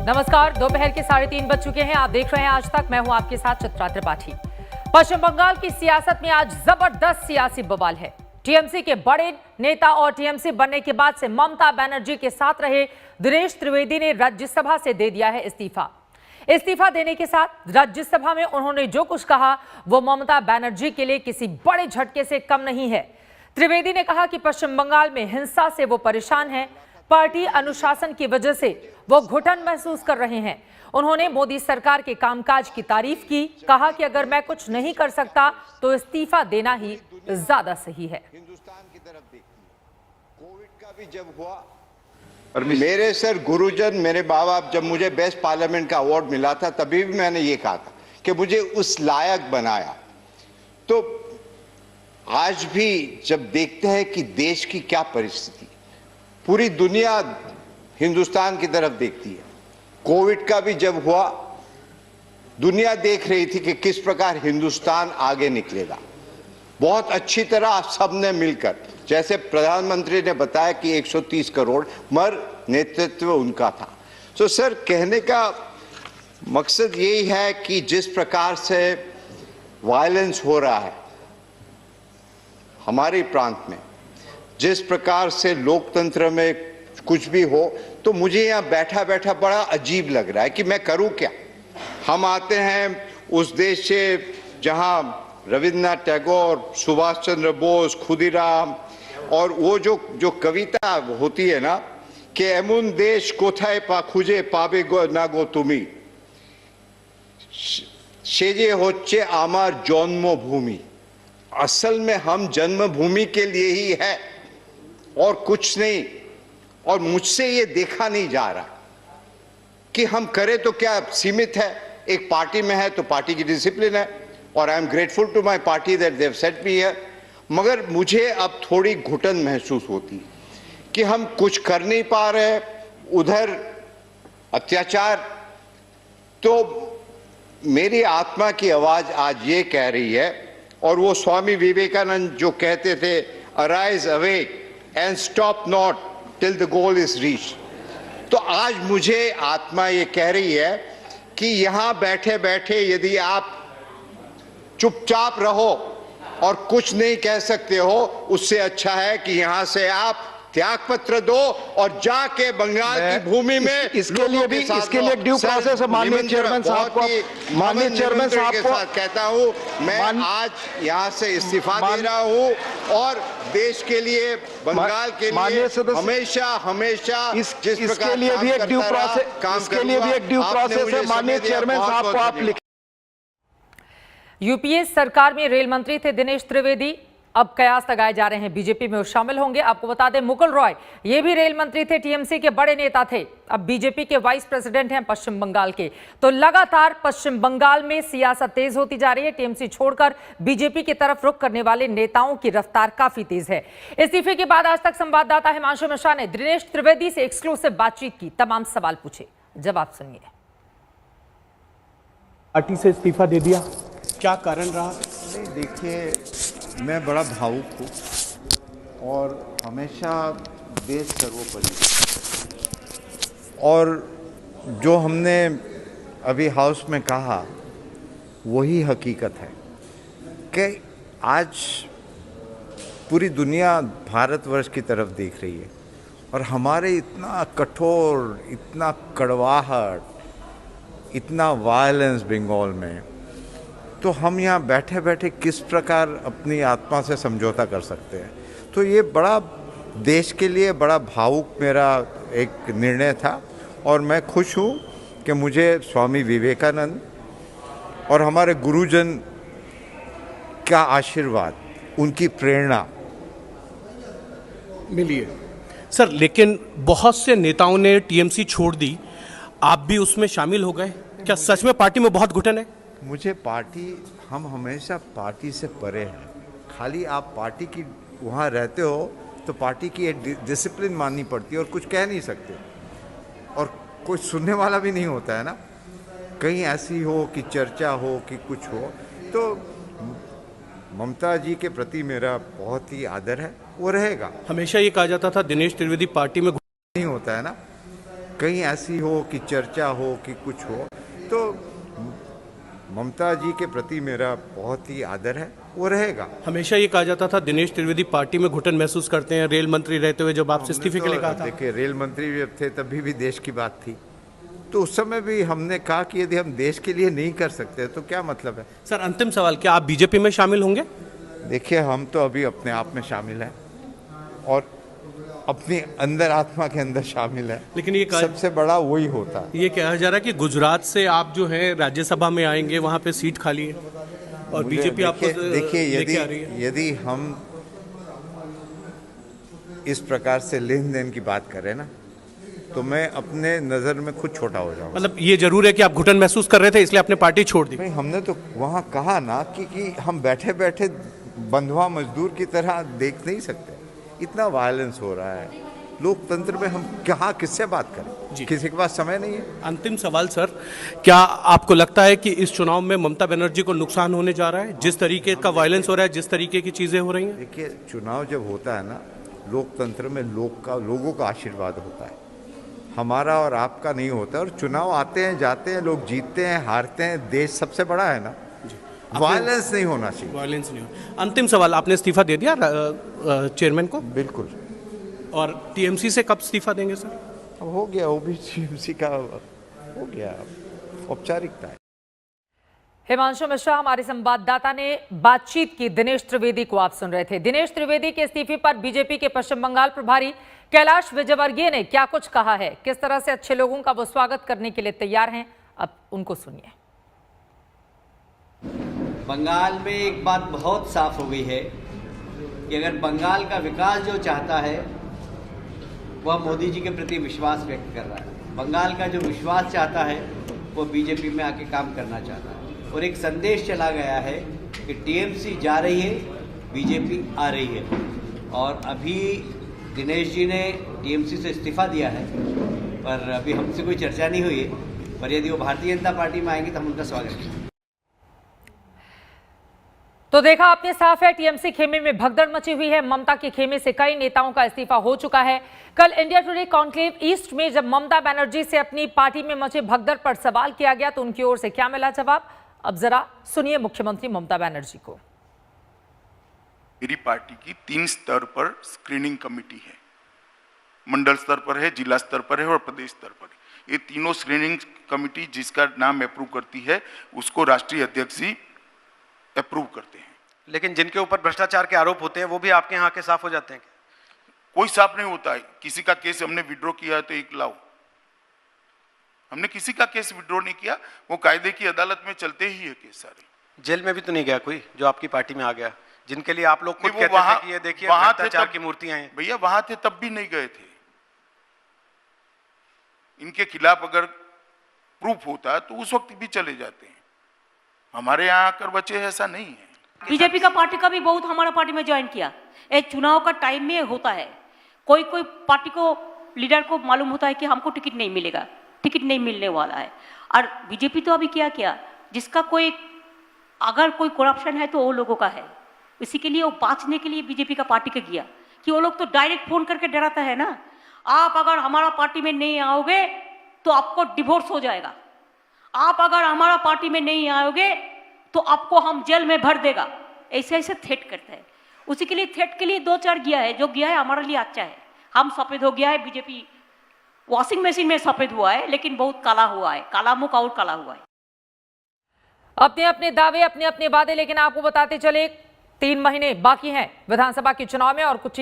नमस्कार, दोपहर के 3:30 बज चुके हैं। आप देख रहे हैं आज तक। मैं हूं आपके साथ चित्रा त्रिपाठी। पश्चिम बंगाल की सियासत में आज जबरदस्त सियासी बवाल है। टीएमसी के बड़े नेता और टीएमसी बनने के बाद से ममता बनर्जी के साथ रहे दिनेश त्रिवेदी ने राज्यसभा से दे दिया है इस्तीफा। इस्तीफा देने के साथ राज्यसभा में उन्होंने जो कुछ कहा वो ममता बनर्जी के लिए किसी बड़े झटके से कम नहीं है। त्रिवेदी ने कहा कि पश्चिम बंगाल में हिंसा से वो परेशान हैं। पार्टी अनुशासन की वजह से वो घुटन महसूस कर रहे हैं। उन्होंने मोदी सरकार के कामकाज की तारीफ की। कहा कि अगर मैं कुछ नहीं कर सकता तो इस्तीफा देना ही ज्यादा सही है। हिंदुस्तान की तरफ देखिए, कोविड का भी जब हुआ और मेरे सर गुरुजन, मेरे माँ बाप, जब मुझे बेस्ट पार्लियामेंट का अवार्ड मिला था तभी भी मैंने ये कहा था कि मुझे उस लायक बनाया। तो आज भी जब देखते हैं कि देश की क्या परिस्थिति, पूरी दुनिया हिंदुस्तान की तरफ देखती है। कोविड का भी जब हुआ दुनिया देख रही थी कि किस प्रकार हिंदुस्तान आगे निकलेगा। बहुत अच्छी तरह सबने मिलकर, जैसे प्रधानमंत्री ने बताया कि 130 करोड़, मगर नेतृत्व उनका था। तो सर, कहने का मकसद यही है कि जिस प्रकार से वायलेंस हो रहा है हमारे प्रांत में, जिस प्रकार से लोकतंत्र में कुछ भी हो, तो मुझे यहाँ बैठा बैठा बड़ा अजीब लग रहा है कि मैं करूँ क्या। हम आते हैं उस देश से जहाँ रविन्द्रनाथ टैगोर, सुभाष चंद्र बोस, खुदीराम, और वो जो कविता होती है ना कि एमुन देश कोथाय पा खुजे पाबे गो ना गो तुमी, सेजे होच्छे आमार जन्मभूमि। असल में हम जन्मभूमि के लिए ही है और कुछ नहीं। और मुझसे ये देखा नहीं जा रहा कि हम करें तो क्या सीमित है। एक पार्टी में है तो पार्टी की डिसिप्लिन है, और I am grateful to my party that they have set me here. मगर मुझे अब थोड़ी घुटन महसूस होती है कि हम कुछ कर नहीं पा रहे, उधर अत्याचार। तो मेरी आत्मा की आवाज आज ये कह रही है, और वो स्वामी विवेकानंद जो कहते थे, arise awake and stop not till the goal is reach. तो आज मुझे आत्मा ये कह रही है कि यहां बैठे बैठे यदि आप चुपचाप रहो और कुछ नहीं कह सकते हो, उससे अच्छा है कि यहां से आप त्याग पत्र दो और जाके बंगाल की भूमि में इसके लिए ड्यू प्रोसेस है। माननीय चेयरमैन साहब को कहता हूं, मैं आज यहां से इस्तीफा दे रहा हूं और देश के लिए, बंगाल के लिए हमेशा हमेशा इसके लिए भी एक ड्यू प्रोसेस है। माननीय चेयरमैन साहब को आप लिखें। यूपीए सरकार में रेल मंत्री थे दिनेश त्रिवेदी। अब कयास लगाए जा रहे हैं बीजेपी में वो शामिल होंगे। आपको बता दें, मुकुल रॉय ये भी रेल मंत्री थे, टीएमसी के बड़े नेता थे, अब बीजेपी के वाइस प्रेसिडेंट हैं पश्चिम बंगाल के। तो लगातार पश्चिम बंगाल में सियासत तेज होती जा रही है। टीएमसी छोड़कर बीजेपी की तरफ रुख करने वाले नेताओं की रफ्तार काफी तेज है। इस्तीफे के बाद आज तक संवाददाता हिमांशु मिश्रा ने दिनेश त्रिवेदी से एक्सक्लूसिव बातचीत की, तमाम सवाल पूछे। जवाब सुनिए। पार्टी से इस्तीफा दे दिया, क्या कारण रहा? नहीं, देखिए, मैं बड़ा भावुक हूँ और हमेशा देश सर्वोपरि, और जो हमने अभी हाउस में कहा वही हकीकत है कि आज पूरी दुनिया भारतवर्ष की तरफ देख रही है, और हमारे इतना कठोर, इतना कड़वाहट, इतना वायलेंस बंगाल में, तो हम यहाँ बैठे बैठे किस प्रकार अपनी आत्मा से समझौता कर सकते हैं। तो ये बड़ा देश के लिए बड़ा भावुक मेरा एक निर्णय था, और मैं खुश हूँ कि मुझे स्वामी विवेकानंद और हमारे गुरुजन का आशीर्वाद, उनकी प्रेरणा मिली है। सर, लेकिन बहुत से नेताओं ने टीएमसी छोड़ दी, आप भी उसमें शामिल हो गए। क्या सच में पार्टी में बहुत घुटन है? मुझे पार्टी, हम हमेशा पार्टी से परे हैं। खाली आप पार्टी की वहाँ रहते हो तो पार्टी की एक डिसिप्लिन माननी पड़ती है और कुछ कह नहीं सकते, और कोई सुनने वाला भी नहीं होता है ना। कहीं ऐसी हो कि चर्चा हो कि कुछ हो, तो ममता जी के प्रति मेरा बहुत ही आदर है, वो रहेगा। हमेशा ये कहा जाता था दिनेश त्रिवेदी पार्टी में नहीं होता है ना। कहीं ऐसी हो कि चर्चा हो कि कुछ हो, तो ममता जी के प्रति मेरा बहुत ही आदर है, वो रहेगा। हमेशा ये कहा जाता था दिनेश त्रिवेदी पार्टी में घुटन महसूस करते हैं, रेल मंत्री रहते हुए जब आपसे इस्तीफे के लिए कहा था। देखिए, रेल मंत्री जब थे तभी भी देश की बात थी, तो उस समय भी हमने कहा कि यदि हम देश के लिए नहीं कर सकते तो क्या मतलब है। सर अंतिम सवाल, क्या आप बीजेपी में शामिल होंगे? देखिए, हम तो अभी अपने आप में शामिल हैं और अपनी अंदर आत्मा के अंदर शामिल है, लेकिन ये सबसे बड़ा वही होता है। ये कहा जा रहा है कि गुजरात से आप जो है राज्यसभा में आएंगे, वहां पे सीट खाली है और बीजेपी आपको देखिए, यदि हम इस प्रकार से लेन देन की बात करें ना, तो मैं अपने नजर में खुद छोटा हो जाऊंगा। मतलब ये जरूर है कि आप घुटन महसूस कर रहे थे इसलिए आपने पार्टी छोड़ दी? नहीं, हमने तो वहाँ कहा ना कि हम बैठे बैठे बंधुआ मजदूर की तरह देख नहीं सकते। इतना वायलेंस हो रहा है लोकतंत्र में, हम कहाँ किससे बात करें? किसी के पास समय नहीं है। अंतिम सवाल सर, क्या आपको लगता है कि इस चुनाव में ममता बनर्जी को नुकसान होने जा रहा है, जिस तरीके का वायलेंस हो रहा है, जिस तरीके की चीजें हो रही हैं? देखिए, चुनाव जब होता है ना, लोकतंत्र में लोगों का आशीर्वाद होता है, हमारा और आपका नहीं होता। और चुनाव आते हैं जाते हैं, लोग जीतते हैं हारते हैं, देश सबसे बड़ा है ना। वायलेंस नहीं होना चाहिए। वायलेंस नहीं हो। अंतिम सवाल, आपने इस्तीफा दे दिया चेयरमैन को? बिल्कुल। और टीएमसी से कब इस्तीफा देंगे सर? अब हो गया, वो भी टीएमसी का हो गया, औपचारिकता है। हिमांशु मिश्रा हमारे संवाददाता ने बातचीत की दिनेश त्रिवेदी को आप सुन रहे थे। दिनेश त्रिवेदी के इस्तीफे पर बीजेपी के पश्चिम बंगाल प्रभारी कैलाश विजयवर्गीय ने क्या कुछ कहा है, किस तरह से अच्छे लोगों का वो स्वागत करने के लिए तैयार हैं, अब उनको सुनिए। बंगाल में एक बात बहुत साफ हो गई है कि अगर बंगाल का विकास जो चाहता है वह मोदी जी के प्रति विश्वास व्यक्त कर रहा है। बंगाल का जो विश्वास चाहता है वो बीजेपी में आके काम करना चाहता है। और एक संदेश चला गया है कि टीएमसी जा रही है, बीजेपी आ रही है। और अभी दिनेश जी ने टीएमसी से इस्तीफा दिया है, पर अभी हमसे कोई चर्चा नहीं हुई है, पर यदि वो भारतीय जनता पार्टी में आएंगे तो हम उनका स्वागत करेंगे। तो देखा आपने, साफ है टीएमसी खेमे में भगदड़ मची हुई है। ममता के खेमे से कई नेताओं का इस्तीफा हो चुका है। कल इंडिया टुडे कॉन्क्लेव ईस्ट में जब ममता बनर्जी से अपनी पार्टी में मचे भगदड़ पर सवाल किया गया तो उनकी ओर से क्या मिला जवाब, अब जरा सुनिए मुख्यमंत्री ममता बनर्जी को। मेरी पार्टी की 3 स्तर पर स्क्रीनिंग कमेटी है, मंडल स्तर पर है, जिला स्तर पर है और प्रदेश स्तर पर है। ये तीनों स्क्रीनिंग कमेटी जिसका नाम अप्रूव करती है उसको राष्ट्रीय अध्यक्ष ही अप्रूव करते हैं। लेकिन जिनके ऊपर भ्रष्टाचार के आरोप होते हैं वो भी आपके यहाँ के साफ हो जाते हैं? कोई साफ नहीं होता है। किसी का केस हमने विड्रॉ किया है तो एक लाओ, हमने किसी का केस विड्रॉ नहीं किया, वो कायदे की अदालत में चलते ही है केस सारे। जेल में भी तो नहीं गया कोई जो आपकी पार्टी में आ गया, जिनके लिए आप लोग खुद कहते थे कि ये देखिए भ्रष्टाचार की मूर्तियां हैं? भैया वहां थे तब भी नहीं गए थे। इनके खिलाफ अगर प्रूफ होता तो उस वक्त भी चले जाते हैं। हमारे यहाँ आकर बचे, ऐसा नहीं है। बीजेपी का पार्टी का भी बहुत हमारा पार्टी में ज्वाइन किया। एक चुनाव का टाइम में होता है, कोई कोई पार्टी को लीडर को मालूम होता है कि हमको टिकट नहीं मिलेगा, टिकट नहीं मिलने वाला है। और बीजेपी तो अभी क्या किया, जिसका कोई अगर कोई करप्शन है तो वो लोगों का है, इसी के लिए वो बाँचने के लिए बीजेपी का पार्टी का किया कि वो लोग तो डायरेक्ट फोन करके डराता है ना, आप अगर हमारा पार्टी में नहीं आओगे तो आपको डिवोर्स हो जाएगा, आप अगर हमारा पार्टी में नहीं आओगे तो आपको हम जेल में भर देगा, ऐसे ऐसे थ्रेट करते हैं। उसी के लिए थ्रेट के लिए 2-4 गया है, जो गया है हमारे लिए अच्छा है। हम सफेद हो गया है, बीजेपी वॉशिंग मशीन में सफेद हुआ है लेकिन बहुत काला हुआ है, काला मुख और काला हुआ है। अपने अपने दावे, अपने अपने वादे, लेकिन आपको बताते चले 3 महीने बाकी हैं विधानसभा के चुनाव में और कुछ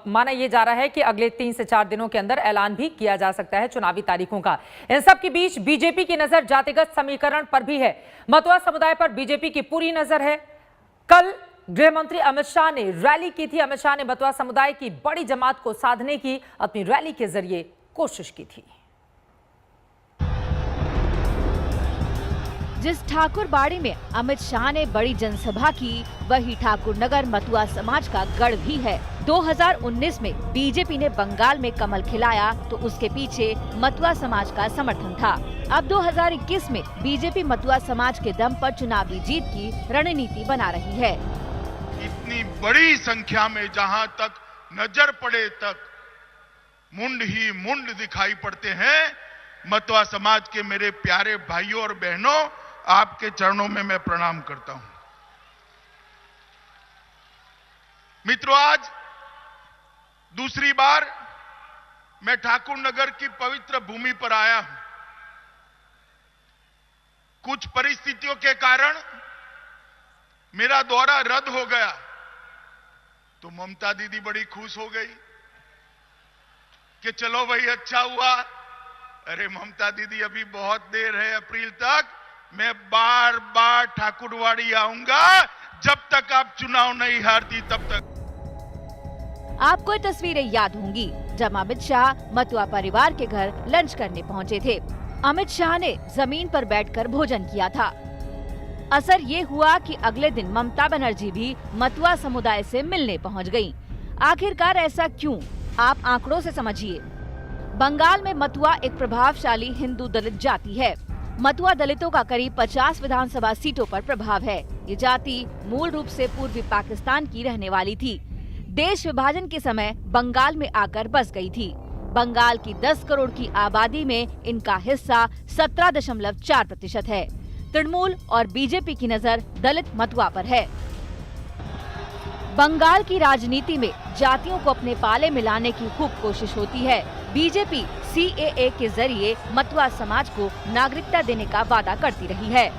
माना यह जा रहा है कि अगले 3 से 4 दिनों के अंदर ऐलान भी किया जा सकता है चुनावी तारीखों का। इन सब के बीच बीजेपी की नजर जातिगत समीकरण पर भी है। मतुआ समुदाय पर बीजेपी की पूरी नजर है। कल गृह मंत्री अमित शाह ने रैली की थी। अमित शाह ने मतुआ समुदाय की बड़ी जमात को साधने की अपनी रैली के जरिए कोशिश की थी। जिस ठाकुर बाड़ी में अमित शाह ने बड़ी जनसभा की, वही ठाकुर नगर मतुआ समाज का गढ़ भी है। 2019 में बीजेपी ने बंगाल में कमल खिलाया तो उसके पीछे मतुआ समाज का समर्थन था। अब 2021 में बीजेपी मतुआ समाज के दम पर चुनावी जीत की रणनीति बना रही है। इतनी बड़ी संख्या में जहां तक नजर पड़े तक मुंड ही मुंड दिखाई पड़ते हैं, मतवा समाज के मेरे प्यारे भाइयों और बहनों, आपके चरणों में मैं प्रणाम करता हूं। मित्रों, आज दूसरी बार मैं ठाकुर नगर की पवित्र भूमि पर आया हूं। कुछ परिस्थितियों के कारण मेरा दौरा रद्द हो गया, तो ममता दीदी बड़ी खुश हो गई कि चलो भाई अच्छा हुआ। अरे ममता दीदी, अभी बहुत देर है, अप्रैल तक मैं बार बार ठाकुरवाड़ी आऊंगा, जब तक आप चुनाव नहीं हारती तब तक। आपको ये तस्वीरें याद होंगी जब अमित शाह मथुआ परिवार के घर लंच करने पहुंचे थे। अमित शाह ने जमीन पर बैठकर भोजन किया था। असर ये हुआ कि अगले दिन ममता बनर्जी भी मथुआ समुदाय से मिलने पहुंच गयीं। आखिरकार ऐसा क्यों, आप आंकड़ों से समझिए। बंगाल में मथुआ एक प्रभावशाली हिंदू दलित जाति है। मथुआ दलितों का करीब 50 विधानसभा सीटों पर प्रभाव है। ये जाति मूल रूप से पूर्वी पाकिस्तान की रहने वाली थी। देश विभाजन के समय बंगाल में आकर बस गई थी। बंगाल की 10 करोड़ की आबादी में इनका हिस्सा 17.4% है। तृणमूल और बीजेपी की नजर दलित मथुआ पर है। बंगाल की राजनीति में जातियों को अपने पाले में लाने की खूब कोशिश होती है। बीजेपी CAA के जरिए मथुआ समाज को नागरिकता देने का वादा करती रही है।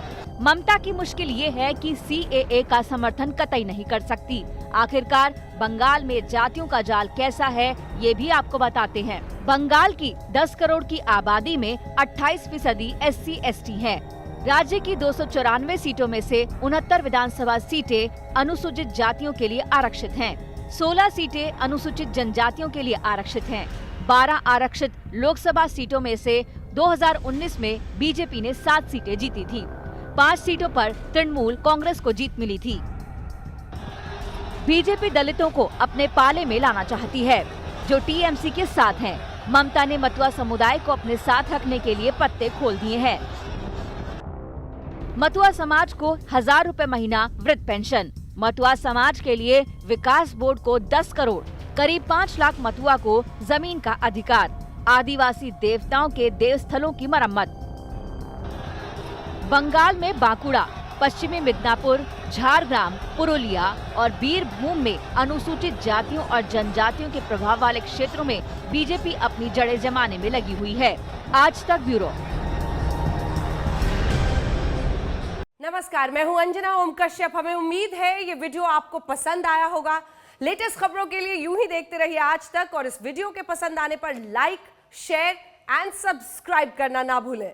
ममता की मुश्किल ये है कि CAA का समर्थन कतई नहीं कर सकती। आखिरकार बंगाल में जातियों का जाल कैसा है, ये भी आपको बताते हैं। बंगाल की 10 करोड़ की आबादी में 28% SC/ST हैं। राज्य की 294 सीटों में से 69 विधानसभा सीटें अनुसूचित जातियों के लिए आरक्षित हैं। 16 सीटें अनुसूचित जनजातियों के लिए आरक्षित हैं। 12 आरक्षित लोकसभा सीटों में से 2019 में बीजेपी ने 7 सीटें जीती थी। 5 सीटों पर तृणमूल कांग्रेस को जीत मिली थी। बीजेपी दलितों को अपने पाले में लाना चाहती है, जो TMC के साथ हैं। ममता ने मथुआ समुदाय को अपने साथ रखने के लिए पत्ते खोल दिए हैं। मथुआ समाज को 1000 रुपए महीना वृद्ध पेंशन। मथुआ समाज के लिए विकास बोर्ड को 10 करोड़, करीब 5 लाख मथुआ को जमीन का अधिकार, आदिवासी देवताओं के देवस्थलों की मरम्मत। बंगाल में बांकुड़ा, पश्चिमी मिदनापुर, झारग्राम, पुरुलिया और बीरभूम में अनुसूचित जातियों और जनजातियों के प्रभाव वाले क्षेत्रों में बीजेपी अपनी जड़ें जमाने में लगी हुई है। आज तक ब्यूरो। नमस्कार, मैं हूं अंजना ओम कश्यप। हमें उम्मीद है ये वीडियो आपको पसंद आया होगा। लेटेस्ट खबरों के लिए यूं ही देखते रहिए आज तक, और इस वीडियो के पसंद आने पर लाइक, शेयर एंड सब्सक्राइब करना ना भूलें।